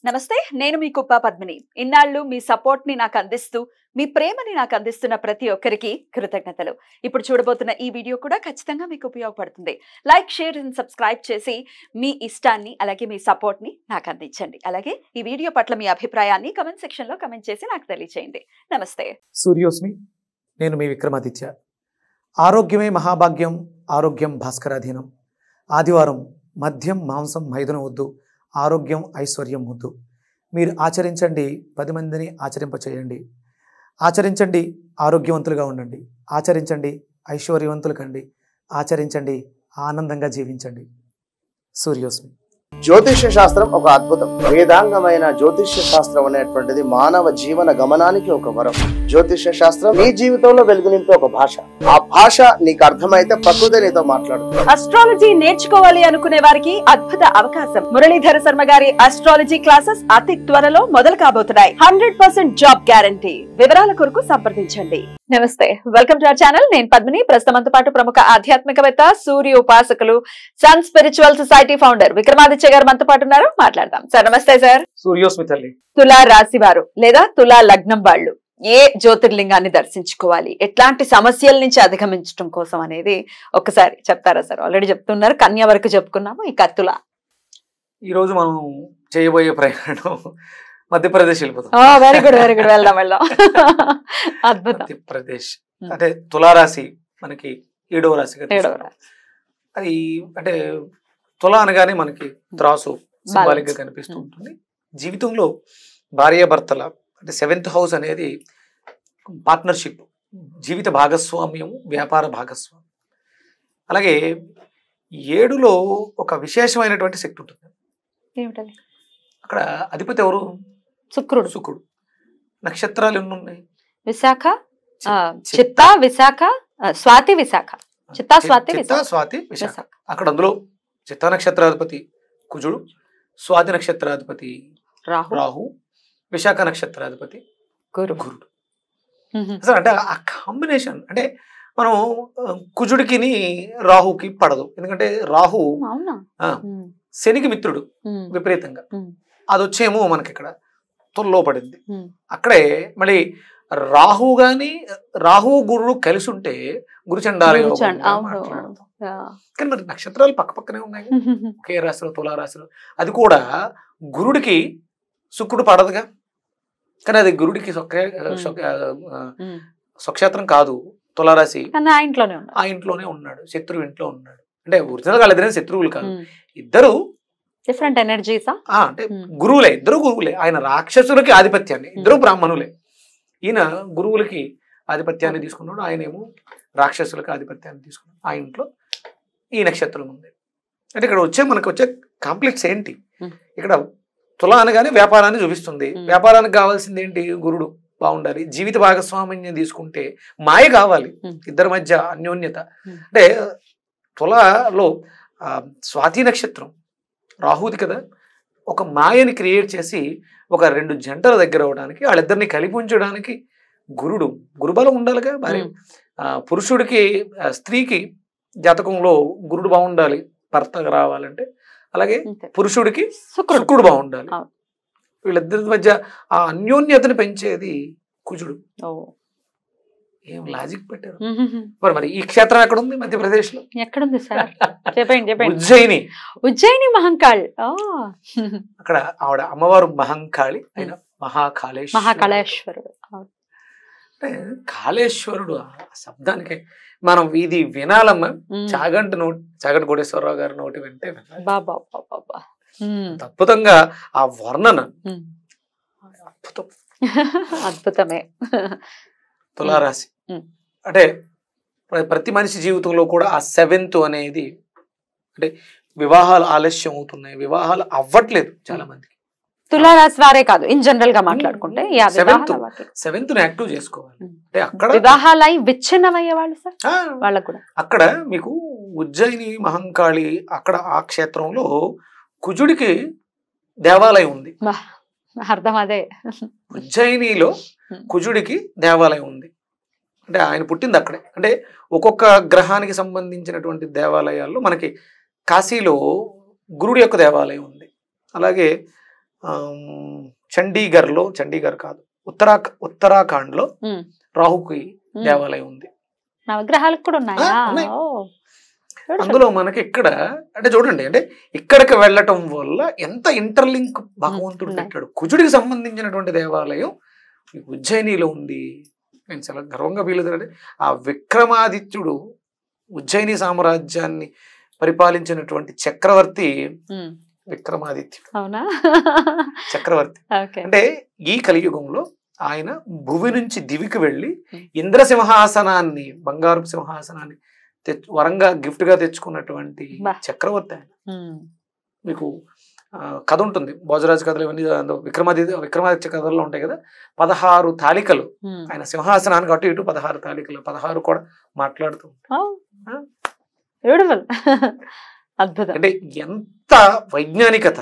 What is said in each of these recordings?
నమస్తే, నేను మీ కుప్ప పద్మిని. ఇన్నాళ్ళు మీ సపోర్ట్ ని నాకు అందిస్తూ, మీ ప్రేమని నాకు అందిస్తున్న ప్రతి ఒక్కరికి కృతజ్ఞతలు. ఇప్పుడు చూడబోతున్న ఈ వీడియో కూడా ఖచ్చితంగా మీకు ఉపయోగపడుతుంది. లైక్, షేర్ అండ్ సబ్స్క్రైబ్ చేసి మీ ఇష్టాన్ని అలాగే మీ సపోర్ట్ ని నాకు అందించండి. అలాగే ఈ వీడియో పట్ల మీ అభిప్రాయాన్ని కమెంట్ సెక్షన్ లో కమెంట్ చేసి నాకు తెలియజేయండి. నమస్తే. సూర్యోస్మి, నేను మీ విక్రమాదిత్య. ఆరోగ్యమే మహాభాగ్యం, ఆరోగ్యం భాస్కరాధీనం. ఆదివారం మద్యం, మాంసం, మైదనం వద్దు, ఆరోగ్యం ఐశ్వర్యం ముద్దు. మీరు ఆచరించండి, 10 మందిని ఆచరింపచేయండి. ఆచరించండి, ఆరోగ్యవంతులుగా ఉండండి. ఆచరించండి, ఐశ్వర్యవంతులు కండి. ఆచరించండి, ఆనందంగా జీవించండి. సూర్యోస్మి. జ్యోతిష్య శాస్త్రం ఒక అద్భుతం. వేదాంగమైన జ్యోతిష్య శాస్త్రం అనేటువంటిది మానవ జీవన గమనానికి ఒక వరం. జ్యోతిష్య శాస్త్రం నీ జీవితంలో వెలుగునింపే ఒక భాష. ఆ భాష నీకు అర్థమైతే ప్రకృతి నీతో మాట్లాడుతుంది. అస్ట్రాలజీ నేర్చుకోవాలి అనుకునే వారికి అద్భుత అవకాశం. మురళీధర శర్మ గారి అస్ట్రాలజీ క్లాసెస్ అతి త్వరలో మొదలు కాబోతున్నాయి. 100% జాబ్ గ్యారంటీ. వివరాల కొరకు సంప్రదించండి. నమస్తే, వెల్కమ్ టు అవర్ ఛానల్. నేను పద్మిని. ప్రస్తుతంతో పాటు ప్రముఖ ఆధ్యాత్మికవేత్త, సూర్య ఉపాసకులు, Sun Spiritual Society founder Vikramaditya గారు మనతో పాటు ఉన్నారు. మాట్లాడదాం. సార్ నమస్తే. సార్, సూర్యోస్మి తల్లి. తులా రాశి వారు లేదా తులా లగ్నం వాళ్ళు ఏ జ్యోతిర్లింగాన్ని దర్శించుకోవాలి, ఎట్లాంటి సమస్యల నుంచి అధిగమించడం కోసం అనేది ఒక్కసారి చెప్తారా సార్? ఆల్రెడీ చెప్తున్నారు, కన్య వరకు చెప్పుకున్నాము, ఇక తులా. ఈ రోజు మనం చేయబోయే ప్రయాణం మధ్యప్రదేశ్ వెళ్ళిపోతాం. Very good, very good. వెళ్దాం వెళ్దాం. అద్భుతం. మధ్యప్రదేశ్ అంటే తులారాశి మనకి 7వ రాశిగా. 7వ రాశి అది అంటే తుల అనగానే మనకి త్రాసు సింబాలిక్ గా కనిపిస్తూ ఉంటుంది. జీవితంలో భార్యాభర్తల అంటే 7th హౌస్ అనేది పార్ట్నర్షిప్, జీవిత భాగస్వామ్యం, వ్యాపార భాగస్వామ్యం. అలాగే 7లో ఒక విశేషమైనటువంటి శక్తి ఉంటుంది. ఏమిటది? అక్కడ అధిపతి ఎవరు? శుక్రుడు. శుక్రుడు. నక్షత్రాలు ఎన్ని ఉన్నాయి? విశాఖ, చిత్తా, విశాఖ, స్వాతి, విశాఖ. చిత్తా, స్వాతి, స్వాతి, విశాఖ. అక్కడ అందులో చిత్తా నక్షత్రాధిపతి కుజుడు, స్వాతి నక్షత్రాధిపతి రాహు, విశాఖ నక్షత్రాధిపతి గురుడు. అసలు అంటే ఆ కాంబినేషన్ అంటే మనం కుజుడికి రాహుకి పడదు. ఎందుకంటే రాహు శనికి మిత్రుడు విపరీతంగా. అది వచ్చేమో మనకి ఇక్కడ తుల్లో పడింది. అక్కడే మళ్ళీ రాహు గాని రాహు గురుడు కలిసి ఉంటే గురుచండాల మాట్లాడతాం. కానీ మరి నక్షత్రాలు పక్క పక్కనే ఉన్నాయి, ఒకే రాశిలో, తులారాశిలో. అది కూడా గురుడికి శుక్రుడు పడదుగా. కానీ అది గురుడికి స్వక్షేత్రం కాదు తులారాశి. ఆ ఇంట్లోనే ఉన్నాడు, శత్రువు ఇంట్లో ఉన్నాడు. అంటే ఒరిజినల్ గా వాళ్ళిద్దరే శత్రువులు కాదు, ఇద్దరు డిఫరెంట్ ఎనర్జీస్. అంటే గురువులే, ఇద్దరు గురువులే. ఆయన రాక్షసులకి ఆధిపత్యాన్ని, ఇద్దరు బ్రాహ్మణులే. ఈయన గురువులకి ఆధిపత్యాన్ని తీసుకున్నాడు, ఆయనేమో రాక్షసులకి ఆధిపత్యాన్ని తీసుకున్నాడు. ఆ ఇంట్లో ఈ నక్షత్రం ఉంది. అంటే ఇక్కడ మనకు వచ్చే కాంప్లెక్స్ ఏంటి? ఇక్కడ తుల అనగానే వ్యాపారాన్ని చూపిస్తుంది. వ్యాపారానికి కావాల్సింది ఏంటి? గురుడు బాగుండాలి. జీవిత భాగస్వామ్యం తీసుకుంటే మాయ కావాలి, ఇద్దరి మధ్య అన్యోన్యత. అంటే తులలో స్వాతి నక్షత్రం రాహుది కదా, ఒక మాయని క్రియేట్ చేసి ఒక 2 జంటల దగ్గర అవడానికి, వాళ్ళిద్దరిని కలిపి ఉంచడానికి గురుబలం ఉండాలిగా. భార్య పురుషుడికి, స్త్రీకి జాతకంలో గురుడు బాగుండాలి భర్తగా రావాలంటే. అలాగే పురుషుడికి శుక్రుడు బాగుండాలి. వీళ్ళిద్దరి మధ్య ఆ అన్యోన్యతను పెంచేది కుజుడు. ఏం లాజిక్ పెట్టారు మరి. ఈ క్షేత్రం ఎక్కడ ఉంది? మధ్యప్రదేశ్ లో. ఎక్కడుంది సార్? చెప్పండి. ఉజ్జయిని. ఉజ్జయిని మహంకాళి. అక్కడ ఆవిడ అమ్మవారు మహంకాళి, ఆయన మహాకాళేశ్వరుడు. అంటే కాళేశ్వరుడు ఆ శబ్దానికి మనం ఇది వినాలమ్మా. చాగంటి కోటేశ్వరరావు గారి నోటి వింటే అద్భుతంగా ఆ వర్ణన అద్భుతం. అద్భుతమే. తులారాశి అంటే ప్రతి మనిషి జీవితంలో కూడా ఆ 7th అనేది, అంటే వివాహాలు ఆలస్యం అవుతున్నాయి, వివాహాలు అవ్వట్లేదు చాలా మందికి. తులారాశి వారే కాదు, ఇన్ జనరల్ గా మాట్లాడుకుంటే 7th యాక్టివ్ చేసుకోవాలి. అంటే అక్కడ వివాహాలు అయి విచ్ఛిన్నమయ్యే వాళ్ళు సార్, వాళ్ళకు కూడా. అక్కడ మీకు ఉజ్జయిని మహంకాళి, అక్కడ ఆ క్షేత్రంలో కుజుడికి దేవాలయం ఉంది. అర్థం అదే. ఉజ్జయినిలో కుజుడికి దేవాలయం ఉంది. అంటే ఆయన పుట్టింది అక్కడే. అంటే ఒక్కొక్క గ్రహానికి సంబంధించినటువంటి దేవాలయాల్లో మనకి కాశీలో గురుడి యొక్క దేవాలయం ఉంది. అలాగే చండీగఢ్ కాదు, ఉత్తరాఖండ్ లో రాహుకి దేవాలయం ఉంది. నవగ్రహాలకు కూడా ఉన్నాయా? అందులో మనకి ఇక్కడ అంటే చూడండి, అంటే ఇక్కడికి వెళ్ళటం వల్ల ఎంత ఇంటర్లింక్ భగవంతుడు పెట్టాడు. కుజుడికి సంబంధించినటువంటి దేవాలయం ఉజ్జయినిలో ఉంది. నేను చాలా గర్వంగా ఫీల్ అవుతానంటే, ఆ విక్రమాదిత్యుడు ఉజ్జయిని సామ్రాజ్యాన్ని పరిపాలించినటువంటి చక్రవర్తి విక్రమాదిత్యుడు. అవునా? చక్రవర్తి అంటే ఈ కలియుగంలో ఆయన భువి నుంచి దివికి వెళ్ళి ఇంద్రసింహాసనాన్ని, బంగారు సింహాసనాన్ని వరంగా గిఫ్ట్ గా తెచ్చుకున్నటువంటి చక్రవర్తి ఆయన. మీకు కథ ఉంటుంది, భోజరాజు కథలు ఇవన్నీ విక్రమాదిత్య కథల్లో ఉంటాయి కదా. 16 తాలికలు ఆయన సింహాసనానికి అటు ఇటు 16 తాలికలు, 16 కూడా మాట్లాడుతూ ఉంటాయి. అంటే ఎంత వైజ్ఞానికత!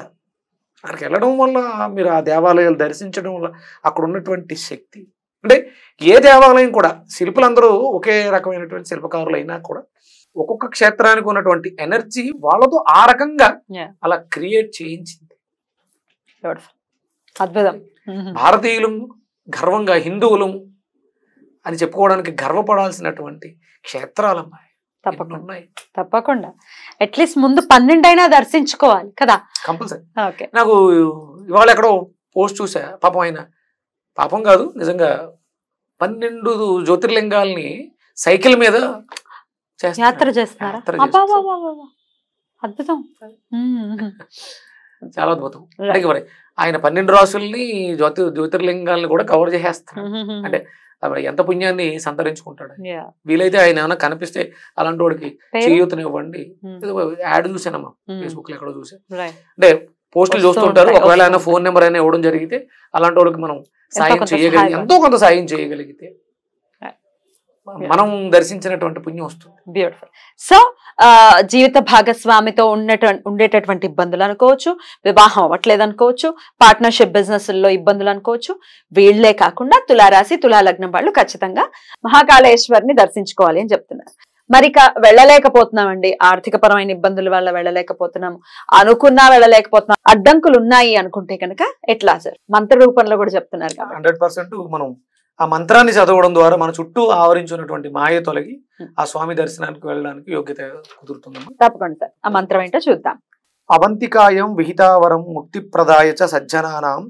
అక్కడికి వెళ్ళడం వల్ల, మీరు ఆ దేవాలయాలు దర్శించడం వల్ల అక్కడ ఉన్నటువంటి శక్తి. అంటే ఏ దేవాలయం కూడా శిల్పులందరూ ఒకే రకమైనటువంటి శిల్పకారులు అయినా కూడా ఒక్కొక్క క్షేత్రానికి ఉన్నటువంటి ఎనర్జీ వాళ్ళతో ఆ రకంగా అలా క్రియేట్ చేయించింది. అద్భుతం. భారతీయులు గర్వంగా హిందువులు అని చెప్పుకోవడానికి గర్వపడాల్సినటువంటి క్షేత్రాలమ్మాయి ఉన్నాయి. తప్పకుండా అట్లీస్ట్ ముందు 12 అయినా దర్శించుకోవాలి కదా, కంపల్సరీ. నాకు ఇవాళ ఎక్కడో పోస్ట్ చూసా, పాపం ఆయన, పాపం కాదు నిజంగా, 12 జ్యోతిర్లింగాల్ని సైకిల్ మీద యాత్ర చేస్తున్నారా? అద్భుతం, చాలా అద్భుతం. అలాగే మరి ఆయన 12 రాసుల్ని జ్యోతిర్లింగాల్ని కూడా కవర్ చేసేస్తారు. అంటే ఎంత పుణ్యాన్ని సంతరించుకుంటాడు. వీలైతే ఆయన ఏమైనా కనిపిస్తే అలాంటి వాడికి చేయూతనివ్వండి. యాడ్ చూసానమ్మా ఫేస్బుక్ లో ఎక్కడో చూసా. అంటే పోస్టులు చూస్తుంటారు, ఒకవేళ ఆయన ఫోన్ నెంబర్ అయినా ఇవ్వడం జరిగితే అలాంటి వాళ్ళకి మనం సాయం చేయగలిగి, ఎంతో కొంత సాయం చేయగలిగితే మనం దర్శించినటువంటి పుణ్యం వస్తుంది. బ్యూటిఫుల్. సో జీవిత భాగస్వామితో ఉండేటటువంటి ఇబ్బందులు అనుకోవచ్చు, వివాహం అవ్వట్లేదు అనుకోవచ్చు, పార్ట్నర్షిప్ బిజినెస్ లో ఇబ్బందులు అనుకోవచ్చు. వీళ్లే కాకుండా తులారాశి తులాలగ్నం వాళ్ళు ఖచ్చితంగా మహాకాళేశ్వరిని దర్శించుకోవాలి అని చెప్తున్నారు. మరి వెళ్ళలేకపోతున్నామండి, ఆర్థిక పరమైన ఇబ్బందుల వల్ల వెళ్ళలేకపోతున్నాము, అనుకున్నా వెళ్ళలేకపోతున్నాం, అడ్డంకులు ఉన్నాయి అనుకుంటే కనుక ఎట్లా సార్? మంత్ర రూపంలో కూడా చెప్తున్నారు కదా. 100% మనం ఆ మంత్రాన్ని చదవడం ద్వారా మన చుట్టూ ఆవరించినటువంటి మాయ తొలగి ఆ స్వామి దర్శనానికి వెళ్ళడానికి యోగ్యత కుదురుతుంది. తప్పకుండా సార్, ఆ మంత్రం ఏంటో చూద్దాం. అవంతికాయం విహితావరం ముక్తి ప్రదాయ చ సజ్జనానాం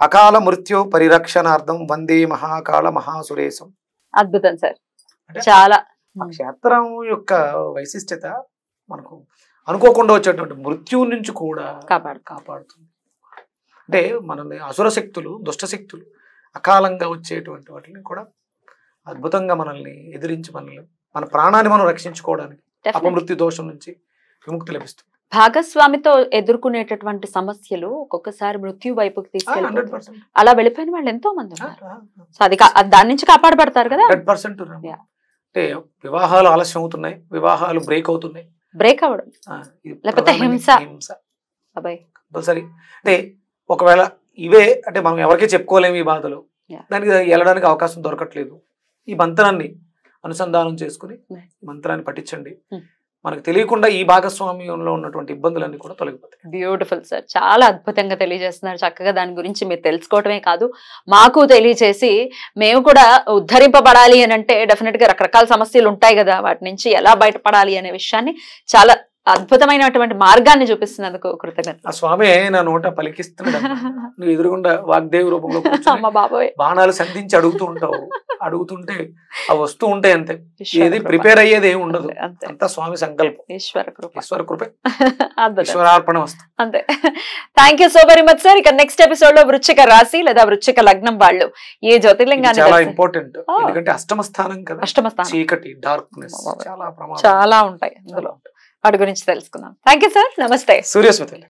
అకాల మృత్యు పరిరక్షణార్థం వందే మహాకాళ మహాసురేశం. అద్భుతం సార్, చాలా. ఆ క్షేత్రం యొక్క వైశిష్టత మనకు అనుకోకుండా వచ్చేటువంటి మృత్యువు నుంచి కూడా కాపాడుతుంది. అంటే మనల్ని అసుర శక్తులు, దుష్ట శక్తులు అకాలంగా వచ్చేటువంటి వాటిని కూడా అద్భుతంగా మనల్ని ఎదిరించి మన ప్రాణాన్ని మనం రక్షించుకోవడానికి అపమృత్యు దోషం నుంచి విముక్తి లభిస్తుంది. భాగస్వామితో ఎదుర్కొనేటటువంటి సమస్యలు ఒక్కొక్కసారి మృత్యు వైపుకి తీసుకెళ్ళి అలా వెళ్ళిపోయిన వాళ్ళు ఎంతో మంది ఉన్నారు. సో అది దాని నుంచి కాపాడబడతారు కదా. 100%. అంటే వివాహాలు ఆలస్యం అవుతున్నాయి, వివాహాలు బ్రేక్ అవుతున్నాయి. బ్రేక్ అవ్వడం లేకపోతే హింస కంపల్సరీ. అంటే ఒకవేళ ఇవే అంటే మనం ఎవరికీ చెప్పుకోలేము ఈ బాధలు, దానికి వెళ్ళడానికి అవకాశం దొరకట్లేదు. ఈ మంత్రాన్ని అనుసంధానం చేసుకుని మంత్రాన్ని పఠించండి. మనకు తెలియకుండా ఈ భాగస్వామ్యంలో ఉన్నటువంటి ఇబ్బందులన్నీ కూడా తొలగిపోతాయి. బ్యూటిఫుల్ సార్, చాలా అద్భుతంగా తెలియజేస్తున్నారు. చక్కగా దాని గురించి మీరు తెలుసుకోవడమే కాదు, మాకు తెలియజేసి మేము కూడా ఉద్ధరింపబడాలి అని అంటే డెఫినెట్ గా రకరకాల సమస్యలు ఉంటాయి కదా, వాటి నుంచి ఎలా బయటపడాలి అనే విషయాన్ని చాలా అద్భుతమైనటువంటి మార్గాన్ని చూపిస్తున్నందుకు కృతజ్ఞత. ఆ స్వామి నా నోట పలికిస్తున్నాడు, నువ్వు ఎదురుగుండా వాగ్దేవి రూపంలో బాబోయ్ బాణాలు సంధించి అడుగుతూ ఉంటావు, అడుగుతుంటే అవి వస్తూ ఉంటాయి. అంతే, ఏది ప్రిపేర్ అయ్యేది ఏమి ఉండదు, అంతా స్వామి సంకల్పం, ఈశ్వర కృప, ఈశ్వరార్పణ వస్తుంది అంతే. Thank you so very much sir. ఇక నెక్స్ట్ ఎపిసోడ్ లో వృశ్చిక రాశి లేదా వృశ్చిక లగ్నం వాళ్ళు ఏ జ్యోతిర్లింగాన్ని, చాలా ఇంపార్టెంట్, ఎందుకంటే అష్టమ స్థానం కదా, అష్టమ స్థానం, చీకటి, డార్క్నెస్ చాలా ఉంటాయి అందులో, వాటి గురించి తెలుసుకుందాం. థ్యాంక్ యూ సార్, నమస్తే. సూర్యస్మిత.